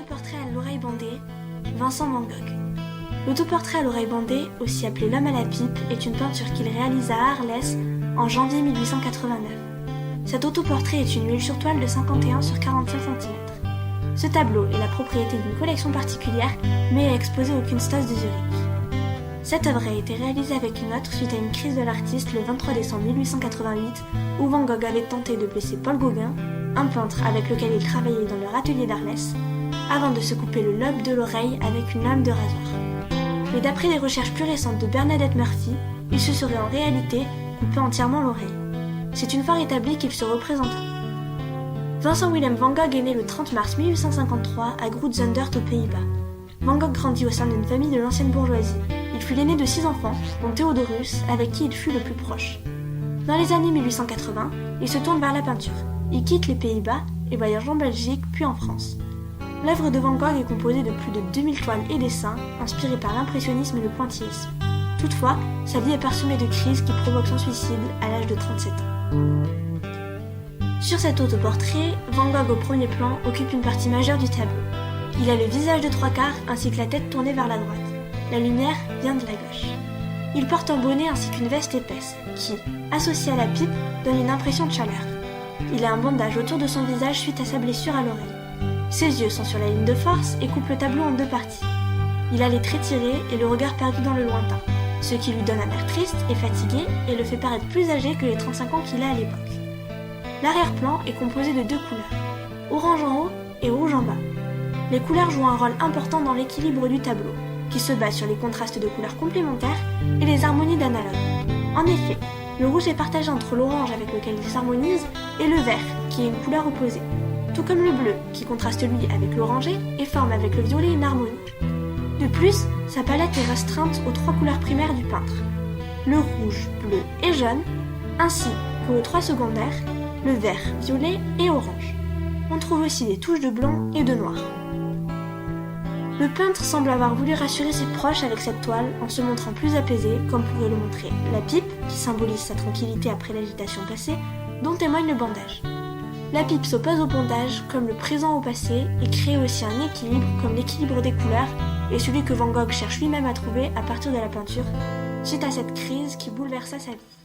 Autoportrait à l'oreille bandée, Vincent Van Gogh. L'autoportrait à l'oreille bandée, aussi appelé L'homme à la pipe, est une peinture qu'il réalisa à Arles en janvier 1889. Cet autoportrait est une huile sur toile de 51 sur 45 cm. Ce tableau est la propriété d'une collection particulière, mais est exposé au Kunsthaus de Zurich. Cette œuvre a été réalisée avec une autre suite à une crise de l'artiste le 23 décembre 1888, où Van Gogh avait tenté de blesser Paul Gauguin, un peintre avec lequel il travaillait dans leur atelier d'Arles, avant de se couper le lobe de l'oreille avec une lame de rasoir. Mais d'après des recherches plus récentes de Bernadette Murphy, il se serait en réalité coupé entièrement l'oreille. C'est une fois rétabli qu'il se représenta. Vincent Willem van Gogh est né le 30 mars 1853 à Groot-Zundert aux Pays-Bas. Van Gogh grandit au sein d'une famille de l'ancienne bourgeoisie. Il fut l'aîné de 6 enfants, dont Théodorus, avec qui il fut le plus proche. Dans les années 1880, il se tourne vers la peinture. Il quitte les Pays-Bas et voyage en Belgique puis en France. L'œuvre de Van Gogh est composée de plus de 2000 toiles et dessins, inspirés par l'impressionnisme et le pointillisme. Toutefois, sa vie est parsemée de crises qui provoquent son suicide à l'âge de 37 ans. Sur cet autoportrait, Van Gogh au premier plan occupe une partie majeure du tableau. Il a le visage de 3/4 ainsi que la tête tournée vers la droite. La lumière vient de la gauche. Il porte un bonnet ainsi qu'une veste épaisse qui, associée à la pipe, donne une impression de chaleur. Il a un bandage autour de son visage suite à sa blessure à l'oreille. Ses yeux sont sur la ligne de force et coupent le tableau en 2 parties. Il a les traits tirés et le regard perdu dans le lointain, ce qui lui donne un air triste et fatigué et le fait paraître plus âgé que les 35 ans qu'il a à l'époque. L'arrière-plan est composé de 2 couleurs, orange en haut et rouge en bas. Les couleurs jouent un rôle important dans l'équilibre du tableau, qui se base sur les contrastes de couleurs complémentaires et les harmonies d'analogues. En effet, le rouge est partagé entre l'orange avec lequel il s'harmonise et le vert, qui est une couleur opposée, tout comme le bleu, qui contraste lui avec l'orangé et forme avec le violet une harmonie. De plus, sa palette est restreinte aux 3 couleurs primaires du peintre, le rouge, bleu et jaune, ainsi qu'aux 3 secondaires, le vert, violet et orange. On trouve aussi des touches de blanc et de noir. Le peintre semble avoir voulu rassurer ses proches avec cette toile en se montrant plus apaisé, comme pourrait le montrer la pipe, qui symbolise sa tranquillité après l'agitation passée, dont témoigne le bandage. La pipe s'oppose au bandage comme le présent au passé et crée aussi un équilibre comme l'équilibre des couleurs et celui que Van Gogh cherche lui-même à trouver à partir de la peinture, suite à cette crise qui bouleversa sa vie.